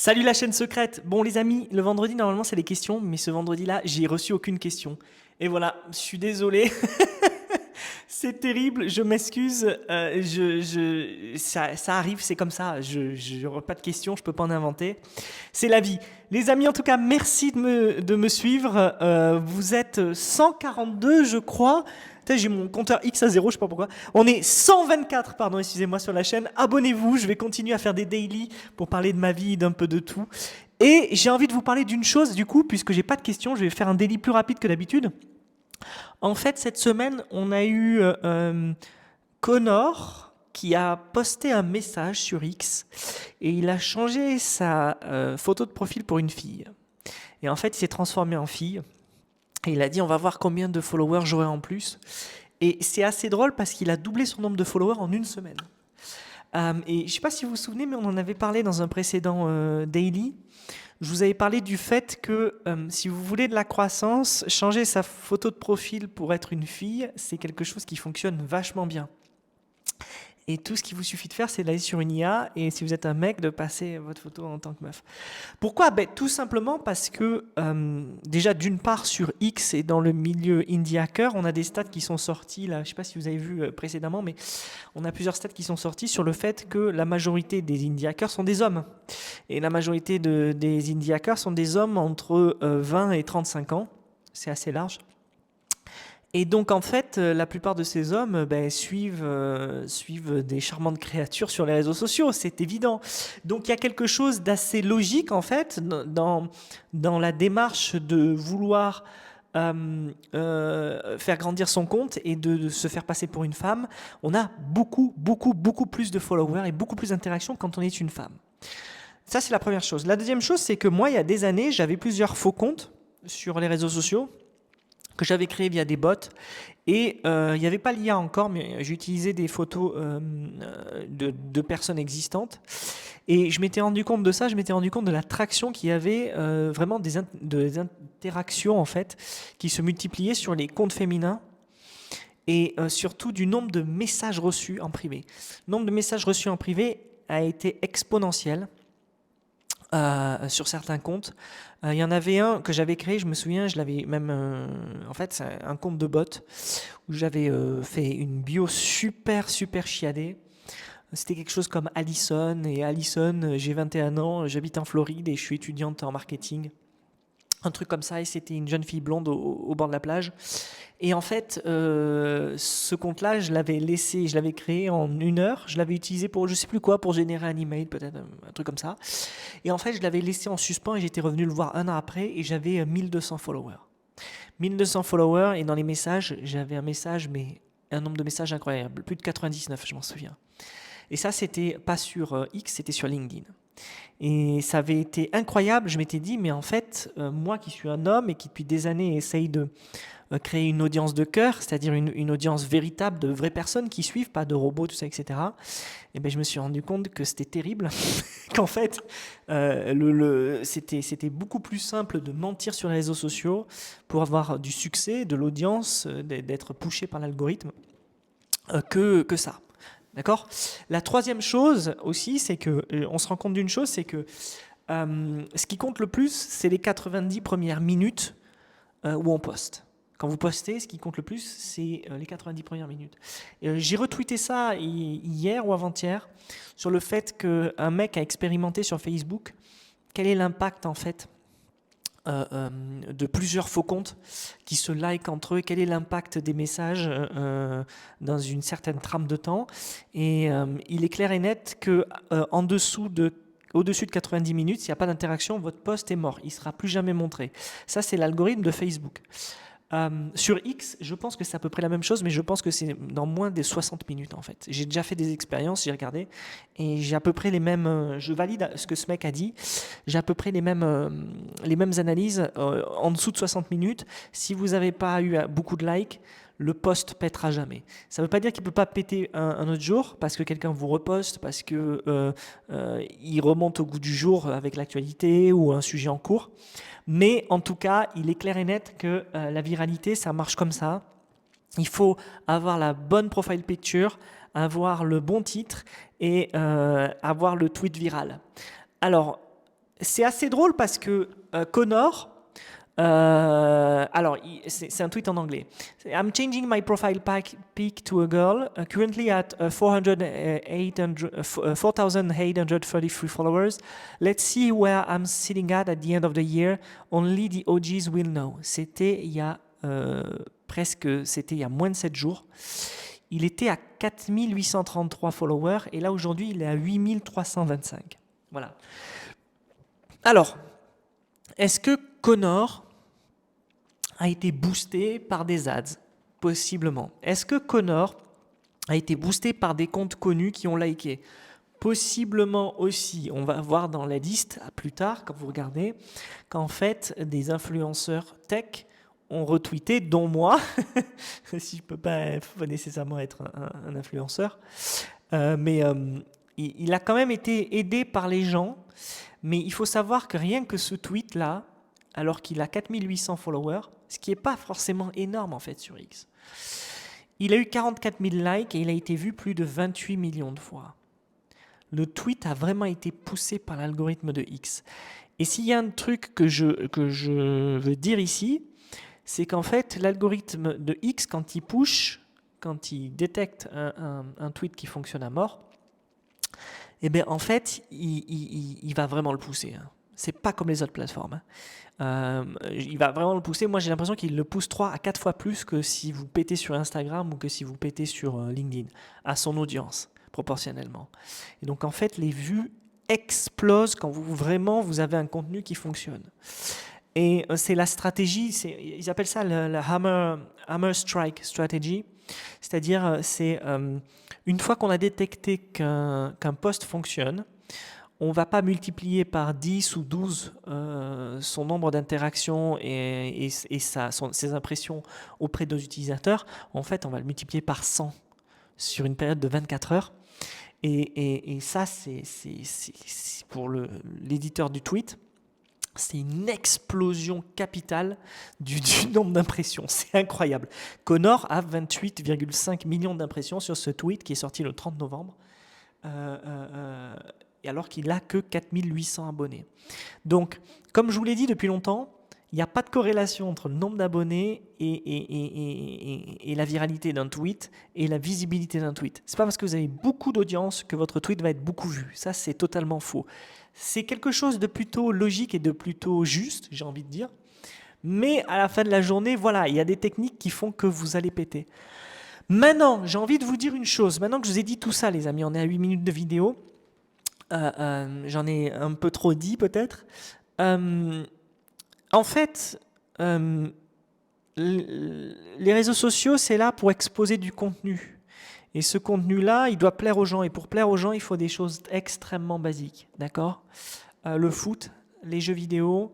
Salut la chaîne secrète. Bon les amis, le vendredi normalement c'est les questions, mais ce vendredi-là j'ai reçu aucune question. Et voilà, je suis désolé, c'est terrible, je m'excuse, ça arrive, c'est comme ça, je n'aurai pas de questions, je peux pas en inventer. C'est la vie. Les amis, en tout cas, merci de me suivre. Vous êtes 142, je crois. Putain, j'ai mon compteur X à zéro, je sais pas pourquoi. On est 124, pardon, excusez-moi, sur la chaîne. Abonnez-vous, je vais continuer à faire des daily pour parler de ma vie, d'un peu de tout. Et j'ai envie de vous parler d'une chose, du coup, puisque j'ai pas de questions, je vais faire un daily plus rapide que d'habitude. En fait, cette semaine, on a eu Connor qui a posté un message sur X et il a changé sa photo de profil pour une fille. Et en fait, il s'est transformé en fille. Et il a dit, on va voir combien de followers j'aurai en plus. Et c'est assez drôle parce qu'il a doublé son nombre de followers en une semaine. Et je ne sais pas si vous vous souvenez, mais on en avait parlé dans un précédent daily. Je vous avais parlé du fait que si vous voulez de la croissance, changer sa photo de profil pour être une fille, c'est quelque chose qui fonctionne vachement bien. Et tout ce qu'il vous suffit de faire, c'est d'aller sur une IA et si vous êtes un mec, de passer votre photo en tant que meuf. Pourquoi? Tout simplement parce que déjà d'une part sur X et dans le milieu indie hacker, on a des stats qui sont sortis là. Je ne sais pas si vous avez vu précédemment, mais on a plusieurs stats qui sont sortis sur le fait que la majorité des indie hackers sont des hommes. Et la majorité des indie hackers sont des hommes entre 20 et 35 ans. C'est assez large. Et donc en fait, la plupart de ces hommes suivent des charmantes créatures sur les réseaux sociaux, c'est évident. Donc il y a quelque chose d'assez logique en fait dans la démarche de vouloir faire grandir son compte et de se faire passer pour une femme. On a beaucoup plus de followers et beaucoup plus d'interactions quand on est une femme. Ça c'est la première chose. La deuxième chose, c'est que moi il y a des années, j'avais plusieurs faux comptes sur les réseaux sociaux que j'avais créé via des bots. Et il n'y avait pas l'IA encore, mais j'utilisais des photos de personnes existantes. Et je m'étais rendu compte de ça, je m'étais rendu compte de la traction qu'il y avait vraiment des interactions en fait, qui se multipliaient sur les comptes féminins. Et surtout du nombre de messages reçus en privé. Le nombre de messages reçus en privé a été exponentiel. Sur certains comptes. Il y en avait un que j'avais créé, je me souviens, je l'avais même... en fait, c'est un compte de bot où j'avais fait une bio super chiadée. C'était quelque chose comme Alison. Et Alison, j'ai 21 ans, j'habite en Floride et je suis étudiante en marketing. Un truc comme ça, et c'était une jeune fille blonde au bord de la plage. Et en fait, ce compte-là, je l'avais créé en 1 heure. Je l'avais utilisé pour, je sais plus quoi, pour générer un email, peut-être un truc comme ça. Et en fait, je l'avais laissé en suspens et j'étais revenu le voir un an après et j'avais 1200 followers. 1200 followers et dans les messages, j'avais un message, mais un nombre de messages incroyable. Plus de 99, je m'en souviens. Et ça, c'était pas sur X, c'était sur LinkedIn. Et ça avait été incroyable. Je m'étais dit, mais en fait, moi qui suis un homme et qui depuis des années essaye de créer une audience de cœur, c'est-à-dire une audience véritable de vraies personnes qui suivent, pas de robots, tout ça, etc. Et je me suis rendu compte que c'était terrible, qu'en fait, c'était beaucoup plus simple de mentir sur les réseaux sociaux pour avoir du succès, de l'audience, d'être poussé par l'algorithme, que ça. D'accord? La troisième chose aussi, c'est que on se rend compte d'une chose, c'est que ce qui compte le plus, c'est les 90 premières minutes où on poste. Quand vous postez, ce qui compte le plus, c'est les 90 premières minutes. J'ai retweeté ça hier ou avant-hier sur le fait qu'un mec a expérimenté sur Facebook quel est l'impact en fait de plusieurs faux comptes qui se like entre eux, quel est l'impact des messages dans une certaine trame de temps. Et il est clair et net que au-dessus de 90 minutes, s'il n'y a pas d'interaction, votre post est mort. Il ne sera plus jamais montré. Ça, c'est l'algorithme de Facebook. Sur X, je pense que c'est à peu près la même chose, mais je pense que c'est dans moins de 60 minutes en fait. J'ai déjà fait des expériences, j'ai regardé, et j'ai à peu près les mêmes. Je valide ce que ce mec a dit. J'ai à peu près les mêmes analyses en dessous de 60 minutes. Si vous n'avez pas eu beaucoup de likes, le post pètera jamais. Ça ne veut pas dire qu'il ne peut pas péter un autre jour parce que quelqu'un vous reposte, parce que il remonte au goût du jour avec l'actualité ou un sujet en cours. Mais en tout cas, il est clair et net que la viralité, ça marche comme ça. Il faut avoir la bonne profile picture, avoir le bon titre et avoir le tweet viral. Alors, c'est assez drôle parce que Connor, alors, c'est un tweet en anglais. I'm changing my profile pic to a girl, currently at 4,833 followers. Let's see where I'm sitting at the end of the year. Only the OGs will know. C'était il y a c'était il y a moins de 7 jours. Il était à 4833 followers et là aujourd'hui il est à 8325. Voilà. Alors, est-ce que Connor a été boosté par des ads? Possiblement. Est-ce que Connor a été boosté par des comptes connus qui ont liké? Possiblement aussi. On va voir dans la liste plus tard, quand vous regardez, qu'en fait, des influenceurs tech ont retweeté, dont moi, si je ne peux pas nécessairement être un influenceur, mais il a quand même été aidé par les gens, mais il faut savoir que rien que ce tweet-là, alors qu'il a 4800 followers, ce qui n'est pas forcément énorme en fait sur X. Il a eu 44 000 likes et il a été vu plus de 28 millions de fois. Le tweet a vraiment été poussé par l'algorithme de X. Et s'il y a un truc que je veux dire ici, c'est qu'en fait, l'algorithme de X, quand il push, quand il détecte un tweet qui fonctionne à mort, eh bien en fait, il va vraiment le pousser. C'est pas comme les autres plateformes. Il va vraiment le pousser. Moi, j'ai l'impression qu'il le pousse 3 à 4 fois plus que si vous pétez sur Instagram ou que si vous pétez sur LinkedIn, à son audience, proportionnellement. Et donc, en fait, les vues explosent quand vous avez un contenu qui fonctionne. Et c'est la stratégie, ils appellent ça la hammer strike strategy. C'est-à-dire, c'est une fois qu'on a détecté qu'un post fonctionne, on ne va pas multiplier par 10 ou 12 son nombre d'interactions et ses impressions auprès de nos utilisateurs. En fait, on va le multiplier par 100 sur une période de 24 heures. Et ça, c'est pour l'éditeur du tweet, c'est une explosion capitale du nombre d'impressions. C'est incroyable. Connor a 28,5 millions d'impressions sur ce tweet qui est sorti le 30 novembre. Et alors qu'il n'a que 4800 abonnés. Donc, comme je vous l'ai dit depuis longtemps, il n'y a pas de corrélation entre le nombre d'abonnés et la viralité d'un tweet et la visibilité d'un tweet. Ce n'est pas parce que vous avez beaucoup d'audience que votre tweet va être beaucoup vu. Ça, c'est totalement faux. C'est quelque chose de plutôt logique et de plutôt juste, j'ai envie de dire. Mais à la fin de la journée, voilà, il y a des techniques qui font que vous allez péter. Maintenant, j'ai envie de vous dire une chose. Maintenant que je vous ai dit tout ça, les amis, on est à 8 minutes de vidéo. J'en ai un peu trop dit peut-être. En fait, les réseaux sociaux, c'est là pour exposer du contenu. Et ce contenu-là, il doit plaire aux gens. Et pour plaire aux gens, il faut des choses extrêmement basiques. D'accord ? Le foot, les jeux vidéo,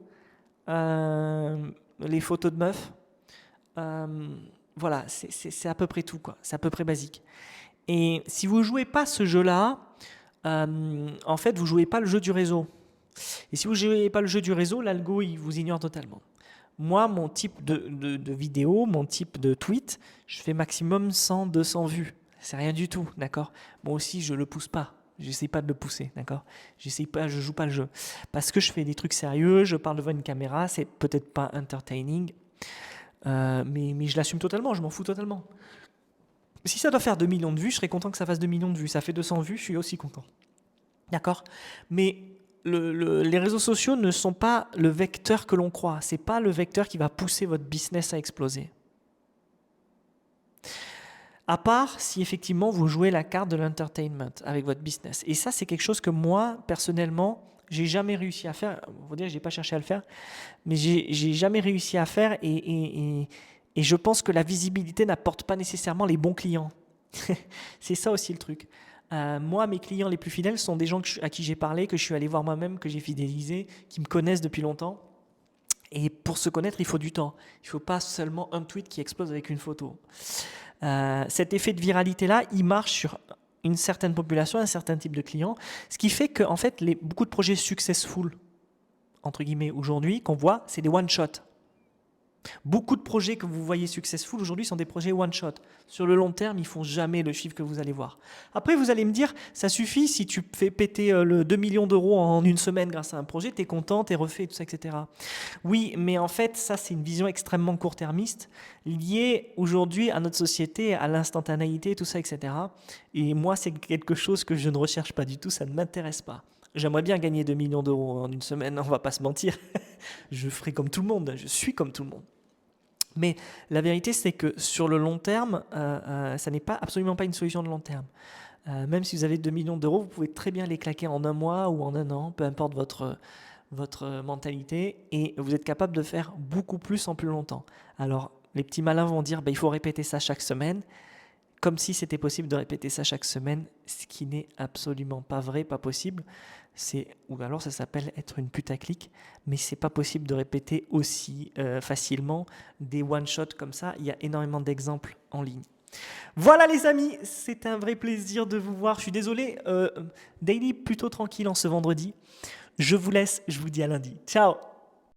les photos de meufs. Voilà, c'est à peu près tout, quoi. C'est à peu près basique. Et si vous ne jouez pas ce jeu-là, en fait, vous ne jouez pas le jeu du réseau. Et si vous ne jouez pas le jeu du réseau, l'algo, il vous ignore totalement. Moi, mon type de vidéo, mon type de tweet, je fais maximum 100, 200 vues. C'est rien du tout, d'accord ? Moi aussi, je ne le pousse pas. J'essaie pas de le pousser, d'accord ? Je joue pas le jeu. Parce que je fais des trucs sérieux, je parle devant une caméra, c'est peut-être pas entertaining, mais je l'assume totalement, je m'en fous totalement. Si ça doit faire 2 millions de vues, je serais content que ça fasse 2 millions de vues. Ça fait 200 vues, je suis aussi content. D'accord ? Mais les réseaux sociaux ne sont pas le vecteur que l'on croit. Ce n'est pas le vecteur qui va pousser votre business à exploser. À part si effectivement vous jouez la carte de l'entertainment avec votre business. Et ça, c'est quelque chose que moi, personnellement, j'ai jamais réussi à faire. On va dire que je n'ai pas cherché à le faire, mais j'ai jamais réussi à faire et je pense que la visibilité n'apporte pas nécessairement les bons clients. C'est ça aussi le truc. Moi, mes clients les plus fidèles sont des gens à qui j'ai parlé, que je suis allé voir moi-même, que j'ai fidélisé, qui me connaissent depuis longtemps. Et pour se connaître, il faut du temps. Il ne faut pas seulement un tweet qui explose avec une photo. Cet effet de viralité-là, il marche sur une certaine population, un certain type de clients, ce qui fait qu'en fait, beaucoup de projets successful, entre guillemets, aujourd'hui, qu'on voit, c'est des one-shot. Beaucoup de projets que vous voyez successful aujourd'hui sont des projets one shot. Sur le long terme, ils font jamais le chiffre que vous allez voir. Après, vous allez me dire, ça suffit si tu fais péter le 2 millions d'euros en une semaine grâce à un projet, tu es content, tu es refait, tout ça, etc. Oui, mais en fait, ça, c'est une vision extrêmement court-termiste, liée aujourd'hui à notre société, à l'instantanéité, tout ça, etc. Et moi, c'est quelque chose que je ne recherche pas du tout, ça ne m'intéresse pas. J'aimerais bien gagner 2 millions d'euros en une semaine, on va pas se mentir. Je ferai comme tout le monde, je suis comme tout le monde. Mais la vérité, c'est que sur le long terme, ça n'est pas absolument pas une solution de long terme. Même si vous avez 2 millions d'euros, vous pouvez très bien les claquer en un mois ou en un an, peu importe votre mentalité, et vous êtes capable de faire beaucoup plus en plus longtemps. Alors, les petits malins vont dire, il faut répéter ça chaque semaine, comme si c'était possible de répéter ça chaque semaine, ce qui n'est absolument pas vrai, pas possible. Ou alors ça s'appelle être une putaclic, mais c'est pas possible de répéter aussi facilement des one-shots comme ça. Il y a énormément d'exemples en ligne. Voilà les amis, c'est un vrai plaisir de vous voir. Je suis désolé, daily plutôt tranquille en ce vendredi. Je vous laisse, je vous dis à lundi. Ciao!